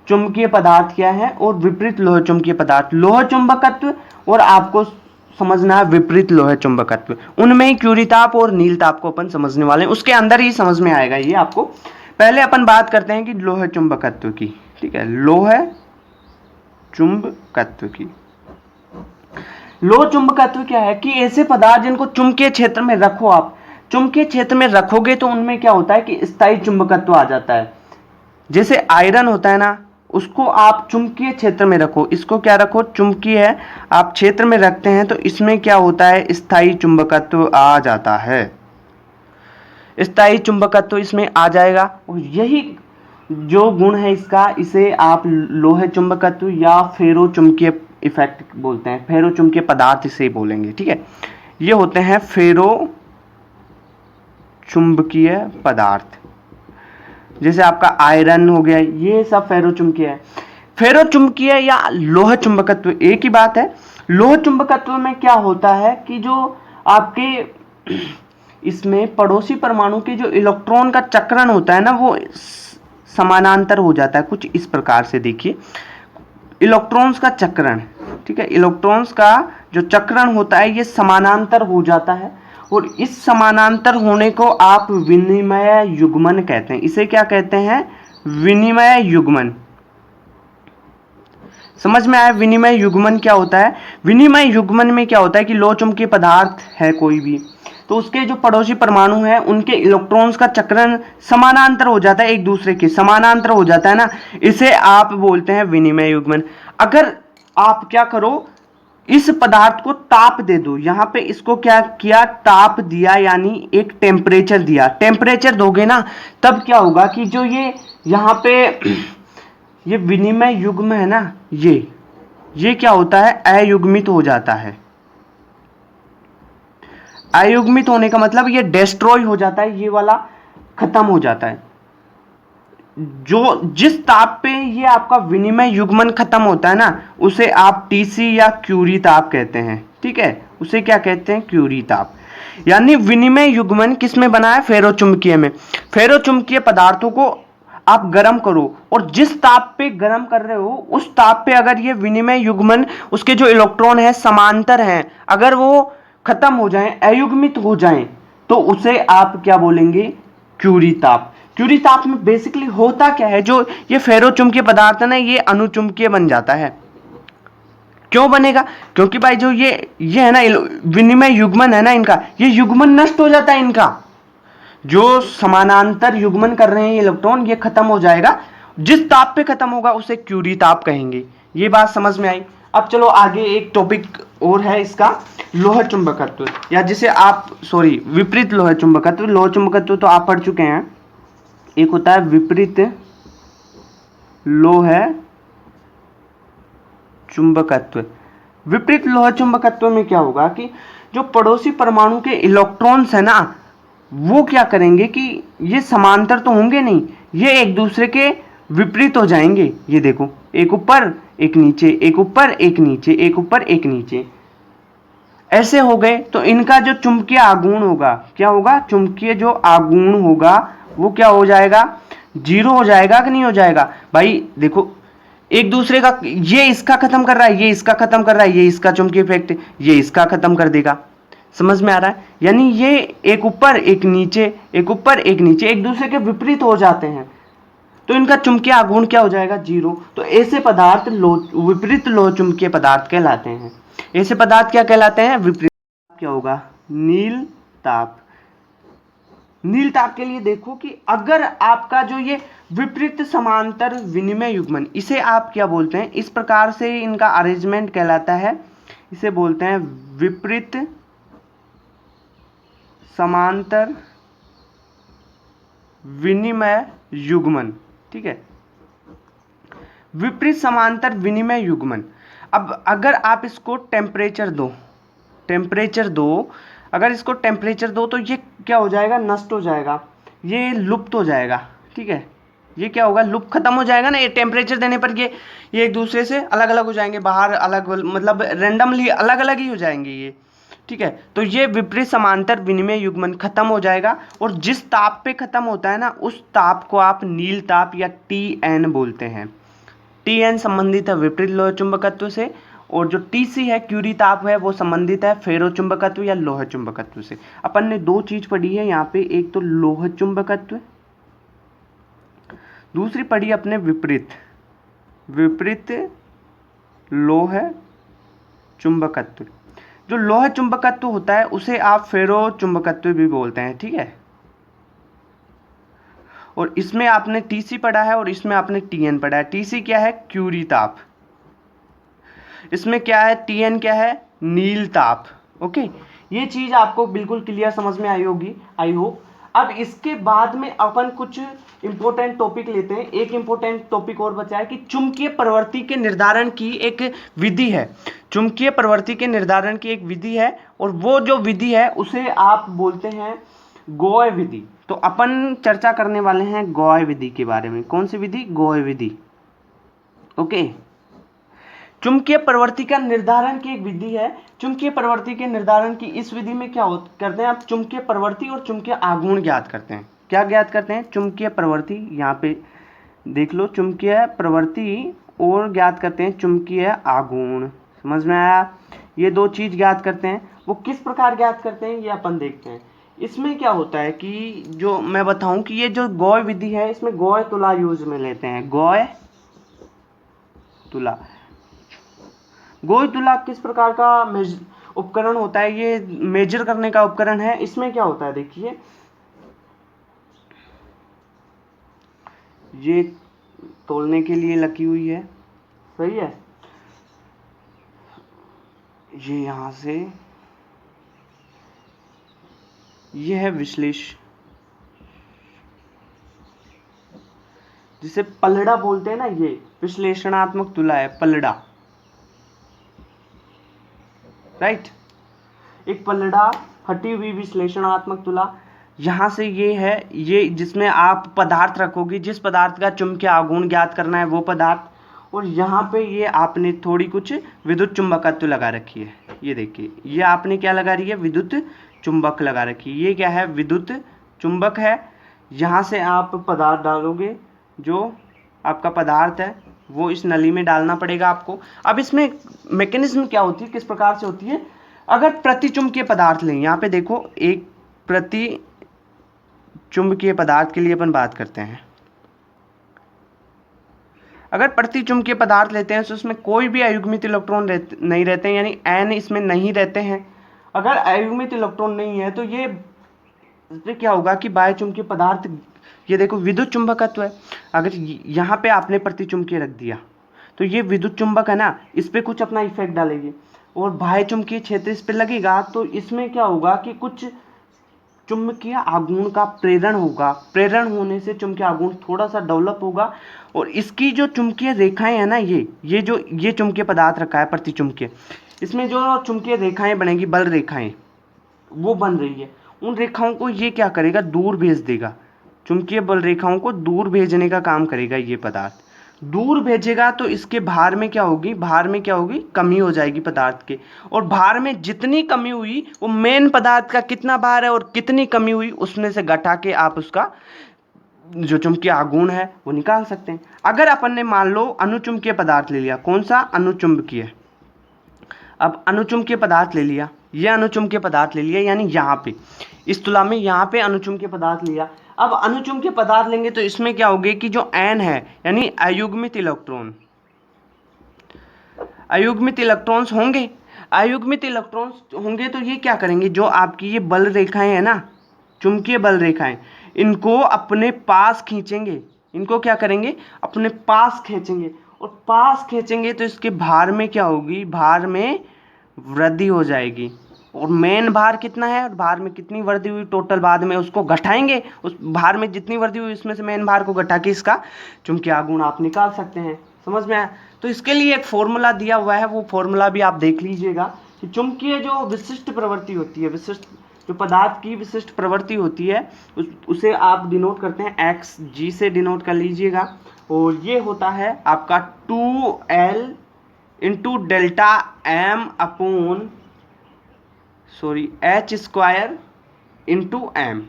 चुंबकीय पदार्थ क्या है, और विपरीत लोह चुंबकीय पदार्थ, लोह चुंबकत्व और आपको समझना है विपरीत लोह चुंबकत्व। उनमें ही क्यूरी ताप और नील ताप को अपन समझने वाले हैं, उसके अंदर ही समझ में आएगा ये आपको। पहले अपन बात करते हैं कि लोह चुंबकत्व की, ठीक है, लोह चुंबकत्व की। लोह चुंबकत्व क्या है कि ऐसे पदार्थ जिनको चुंबकीय क्षेत्र में रखो, आप चुंबकीय क्षेत्र में रखोगे तो उनमें क्या होता है कि स्थायी चुंबकत्व आ जाता है। जैसे आयरन होता है ना, उसको आप चुंबकीय क्षेत्र में रखो, इसको क्या रखो, चुंबकीय है, आप क्षेत्र में रखते हैं तो इसमें क्या होता है, स्थायी चुंबकत्व आ जाता है, स्थायी चुंबकत्व इसमें आ जाएगा। और यही जो गुण है इसका, इसे आप लोह चुंबकत्व या फेरो चुंबकीय इफेक्ट बोलते हैं, फेरो चुंबकीय पदार्थ इसे बोलेंगे, ठीक है। ये होते हैं फेरो चुंबकीय पदार्थ, जैसे आपका आयरन हो गया, ये सब फेरो चुंबकीय है। फेरो चुंबकीय या लोह चुंबकत्व एक ही बात है। लोह चुंबकत्व में क्या होता है कि जो आपके इसमें पड़ोसी परमाणु के जो इलेक्ट्रॉन का चक्रण होता है ना, वो समानांतर हो जाता है। कुछ इस प्रकार से देखिए, इलेक्ट्रॉन्स का चक्रण, ठीक है, इलेक्ट्रॉन्स का जो चक्रण होता है ये समानांतर हो जाता है, और इस समानांतर होने को आप विनिमय युग्मन कहते हैं। इसे क्या कहते हैं? विनिमय युग्मन। समझ में आया विनिमय युग्मन क्या होता है? विनिमय युग्मन में क्या होता है कि लोह चुंबकीय पदार्थ है कोई भी, तो उसके जो पड़ोसी परमाणु हैं उनके इलेक्ट्रॉन्स का चक्रण समानांतर हो जाता है, एक दूसरे के समानांतर हो जाता है ना, इसे आप बोलते हैं विनिमय युग्मन। अगर आप क्या करो, इस पदार्थ को ताप दे दो, यहां पे इसको क्या किया, ताप दिया, यानी एक टेम्परेचर दिया। टेम्परेचर दोगे ना, तब क्या होगा कि जो ये यहां पे ये विनिमय युग्म है ना, ये क्या होता है, अयुग्मित हो जाता है। अयुग्मित होने का मतलब ये डिस्ट्रॉय हो जाता है, ये वाला खत्म हो जाता है। जो जिस ताप पे ये आपका विनिमय युग्मन खत्म होता है ना, उसे आप टीसी या क्यूरी ताप कहते हैं, ठीक है, उसे क्या कहते हैं, क्यूरी ताप। यानी विनिमय युग्मन किस में बना है, फेरोचुंबकीय में। फेरोचुंबकीय पदार्थों को आप गर्म करो, और जिस ताप पे गर्म कर रहे हो उस ताप पे अगर ये विनिमय युग्मन, उसके जो इलेक्ट्रॉन है समांतर हैं, अगर वो खत्म हो जाएं, अयुग्मित हो जाएं, तो उसे आप क्या बोलेंगे, क्यूरी ताप। क्यूरी ताप में बेसिकली होता क्या है, जो ये फेरोचुंबकीय पदार्थ है ना, ये अनुचुंबकीय बन जाता है। क्यों बनेगा? क्योंकि भाई जो ये है ना, विनिमय युग्मन है ना इनका, ये युग्मन नष्ट हो जाता है इनका, जो समानांतर युग्मन कर रहे हैं इलेक्ट्रॉन, ये खत्म हो जाएगा। जिस ताप पे खत्म होगा उसे क्यूरी ताप कहेंगे। ये बात समझ में आई। अब चलो आगे एक टॉपिक और है इसका, लोह चुंबकत्व, या जिसे आप विपरीत लोह चुंबकत्व। लोह चुंबकत्व तो आप पढ़ चुके हैं, एक होता है विपरीत लोह चुंबकत्व। विपरीत लोह चुंबकत्व में क्या होगा कि जो पड़ोसी परमाणु के इलेक्ट्रॉन्स है ना, वो क्या करेंगे कि ये समांतर तो होंगे नहीं, ये एक दूसरे के विपरीत हो जाएंगे। ये देखो, एक ऊपर एक नीचे, एक ऊपर एक नीचे, एक ऊपर एक नीचे, ऐसे हो गए। तो इनका जो चुंबकीय आघूर्ण होगा, क्या होगा, चुंबकीय जो आघूर्ण होगा वो क्या हो जाएगा, जीरो हो जाएगा कि नहीं हो जाएगा? भाई देखो, एक दूसरे का, ये इसका खत्म कर रहा है, ये इसका खत्म कर रहा है, ये इसका चुंबकीय इफेक्ट ये इसका खत्म कर देगा। समझ में आ रहा है? यानी ये एक ऊपर एक नीचे, एक ऊपर एक नीचे, एक दूसरे के विपरीत हो जाते हैं, तो इनका चुंबकीय आघूर्ण क्या हो जाएगा, जीरो। तो ऐसे पदार्थ विपरीत लोह चुंबकीय पदार्थ कहलाते हैं। ऐसे पदार्थ क्या कहलाते हैं, विपरीत। क्या होगा, नील ताप। नील ताप के लिए देखो कि अगर आपका जो ये विपरीत समांतर विनिमय युग्मन, इसे आप क्या बोलते हैं, इस प्रकार से इनका अरेंजमेंट कहलाता है, इसे बोलते हैं विपरीत समांतर विनिमय युग्मन, ठीक है, विपरीत समांतर विनिमय युग्मन। अब अगर आप इसको टेम्परेचर दो, अगर इसको टेम्परेचर दो, तो ये क्या हो जाएगा, नष्ट हो जाएगा, ये लुप्त हो जाएगा, ठीक है, ये क्या होगा, लुप्त, खत्म हो जाएगा ना। ये टेम्परेचर देने पर ये एक दूसरे से अलग अलग हो जाएंगे, बाहर अलग, मतलब रेंडमली अलग अलग ही हो जाएंगे ये, ठीक है। तो ये विपरीत समांतर विनिमय युग्मन खत्म हो जाएगा, और जिस ताप पे खत्म होता है ना, उस ताप को आप नील ताप या Tn बोलते हैं। Tn संबंधित है विपरीत लोह चुंबकत्व से, और जो Tc है, क्यूरी ताप है, वो संबंधित है फेरो चुंबकत्व या लोह चुंबकत्व से। अपन ने दो चीज पढ़ी है यहाँ पे, एक तो लोह चुंबकत्व, दूसरी पढ़ी अपने विपरीत लोह चुंबकत्व। जो लोह चुंबकत्व होता है उसे आप फेरो चुंबकत्व भी बोलते हैं, ठीक है। और इसमें आपने Tc पढ़ा है और इसमें आपने Tn पढ़ा है। Tc क्या है, क्यूरी ताप, इसमें क्या है, Tn क्या है, नील ताप। ओके, ये चीज आपको बिल्कुल क्लियर समझ में आई होगी, आई होप। अब इसके बाद में अपन कुछ इंपॉर्टेंट टॉपिक लेते हैं। एक इंपॉर्टेंट टॉपिक और बचा है कि चुंबकीय प्रवृत्ति के निर्धारण की एक विधि है। चुंबकीय प्रवृत्ति के निर्धारण की एक विधि है और वो जो विधि है उसे आप बोलते हैं गॉय विधि। तो अपन चर्चा करने वाले हैं गॉय विधि के बारे में। कौन सी विधि? गॉय विधि। ओके। चुंबकीय प्रवृत्ति का निर्धारण की एक विधि है। चुंबकीय प्रवृत्ति के निर्धारण की इस विधि में क्या करते हैं आप? चुंबकीय प्रवृत्ति और चुंबकीय आघूर्ण ज्ञात करते हैं। क्या ज्ञात करते हैं? चुंबकीय प्रवृत्ति, यहाँ पे देख लो, चुंबकीय प्रवृत्ति और ज्ञात करते हैं चुंबकीय आघूर्ण। समझ में आया? ये दो चीज ज्ञात करते हैं। वो किस प्रकार ज्ञात करते हैं ये अपन देखते हैं। इसमें क्या होता है कि जो मैं बताऊं कि ये जो गॉय विधि है इसमें गॉय तुला यूज में लेते हैं। गॉय तुला। गॉय तुला किस प्रकार का उपकरण होता है? ये मेजर करने का उपकरण है। इसमें क्या होता है देखिए, ये तोलने के लिए लगी हुई है, सही है। ये यहां से, ये है विश्लेषण, जिसे पलड़ा बोलते हैं ना, ये विश्लेषणात्मक तुला है, पलड़ा, राइट। एक पलड़ा, हटी हुई विश्लेषणात्मक तुला। यहां से ये है, ये जिसमें आप पदार्थ रखोगे, जिस पदार्थ का चुंबकीय आघूर्ण ज्ञात करना है वो पदार्थ, और यहाँ पे ये आपने थोड़ी कुछ विद्युत चुंबकत्व लगा रखी है। ये देखिए, ये आपने क्या लगा रही है? विद्युत चुंबक लगा रखी है। ये क्या है? विद्युत चुंबक है। यहाँ से आप पदार्थ डालोगे, जो आपका पदार्थ है वो इस नली में डालना पड़ेगा आपको। अब इसमें मैकेनिज्म क्या होती है, किस प्रकार से होती है? अगर प्रतिचुंबकीय पदार्थ लें, यहाँ पे देखो, एक प्रतिचुंबकीय पदार्थ के लिए अपन बात करते हैं। अगर प्रतिचुंबकीय पदार्थ लेते हैं तो उसमें कोई भी अयुग्मित इलेक्ट्रॉन नहीं रहते हैं, यानी एन इसमें नहीं रहते हैं। अगर अयुग्मित इलेक्ट्रॉन नहीं है तो ये क्या होगा कि बाह्य चुंबकीय पदार्थ, ये देखो विद्युत चुंबकत्व है। अगर यहाँ पे आपने प्रतिचुंबकीय रख दिया तो ये विद्युत चुंबक है ना, इस पे कुछ अपना इफेक्ट डालेगी और बाह्य चुंबकीय क्षेत्र इस पे लगेगा, तो इसमें क्या होगा कि कुछ चुंबकीय आघूर्ण का प्रेरण होगा। प्रेरण होने से चुंबकीय आघूर्ण थोड़ा सा डेवलप होगा और इसकी जो चुंबकीय रेखाएं है ना, ये चुंबकीय पदार्थ रखा है प्रतिचुंबकीय, इसमें जो चुंबकीय रेखाएं बनेगी, बल रेखाएं वो बन रही है, उन रेखाओं को ये क्या करेगा? दूर भेज देगा। चुंबकीय बल रेखाओं को दूर भेजने का काम करेगा ये पदार्थ। दूर भेजेगा तो इसके भार में क्या होगी? भार में क्या होगी? कमी हो जाएगी पदार्थ के। और भार में जितनी कमी हुई, वो मेन पदार्थ का कितना भार है और कितनी कमी हुई, उसमें से घटा के आप उसका जो चुंबकीय आघूर्ण है वो निकाल सकते हैं। अगर अपन ने मान लो अनुचुंबकीय पदार्थ ले लिया, कौन सा? अनुचुंबकीय। अब अनुचुंबकीय पदार्थ ले लिया, ये अनुचुंबकीय पदार्थ ले लिया, यानी यहाँ पे इस तुला में यहाँ पे अनुचुंबकीय पदार्थ लिया। अब अनुचुंबकीय पदार्थ लेंगे तो इसमें क्या होगी कि जो एन है, यानी अयुग्मित इलेक्ट्रॉन, अयुग्मित इलेक्ट्रॉन्स होंगे। अयुग्मित इलेक्ट्रॉन्स होंगे तो ये क्या करेंगे? जो आपकी ये बल रेखाएं है ना, चुंबकीय बल रेखाएं, इनको अपने पास खींचेंगे। इनको क्या करेंगे? अपने पास खींचेंगे, और पास खींचेंगे तो इसके भार में क्या होगी? भार में वृद्धि हो जाएगी। और मेन भार कितना है और भार में कितनी वृद्धि हुई टोटल, बाद में उसको घटाएंगे। उस भार में जितनी वृद्धि हुई उसमें से मेन भार को घटा के इसका चुंबकीय आघूर्ण आप निकाल सकते हैं। समझ में आया? तो इसके लिए एक फॉर्मूला दिया हुआ है, वो फॉर्मूला भी आप देख लीजिएगा कि चुंबकीय जो विशिष्ट प्रवृत्ति होती है, विशिष्ट जो पदार्थ की विशिष्ट प्रवृत्ति होती है, उसे आप डिनोट करते हैं एक्स जी से डिनोट कर लीजिएगा। और ये होता है आपका 2L into delta M upon H square into M.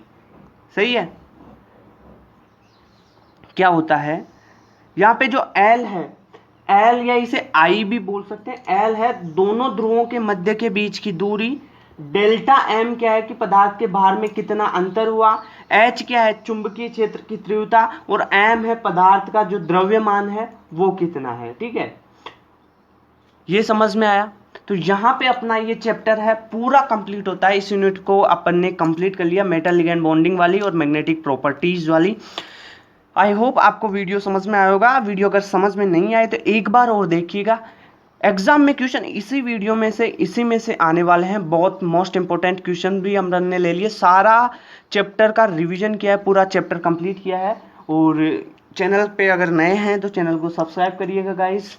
सही है? क्या होता है यहाँ पे जो L है, L या इसे I भी बोल सकते हैं, L है दोनों ध्रुवों के मध्य के बीच की दूरी। डेल्टा M क्या है कि पदार्थ के भार में कितना अंतर हुआ। H क्या है? चुंबकीय क्षेत्र की तीव्रता। और M है पदार्थ का जो द्रव्यमान है वो कितना है। ठीक है, ये समझ में आया? तो यहाँ पे अपना ये चैप्टर है पूरा कंप्लीट होता है। इस यूनिट को अपन ने कंप्लीट कर लिया, मेटल लिगेंड बॉन्डिंग वाली और मैग्नेटिक प्रॉपर्टीज वाली। आई होप आपको वीडियो समझ में आया होगा। वीडियो अगर समझ में नहीं आए तो एक बार और देखिएगा। एग्जाम में क्वेश्चन इसी में से आने वाले हैं। बहुत मोस्ट इंपॉर्टेंट क्वेश्चन भी हमने ले लिए। सारा चैप्टर का रिवीजन किया है, पूरा चैप्टर कंप्लीट किया है। और चैनल पे अगर नए हैं तो चैनल को सब्सक्राइब करिएगा गाइस,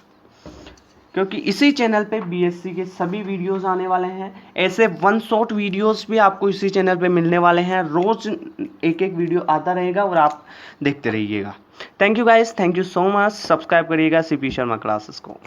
क्योंकि इसी चैनल पे बीएससी के सभी वीडियोस आने वाले हैं। ऐसे वन शॉट वीडियोस भी आपको इसी चैनल पे मिलने वाले हैं। रोज एक एक वीडियो आता रहेगा और आप देखते रहिएगा। Thank you guys, thank you so much. Subscribe करिएगा सीपी शर्मा क्लासेस को।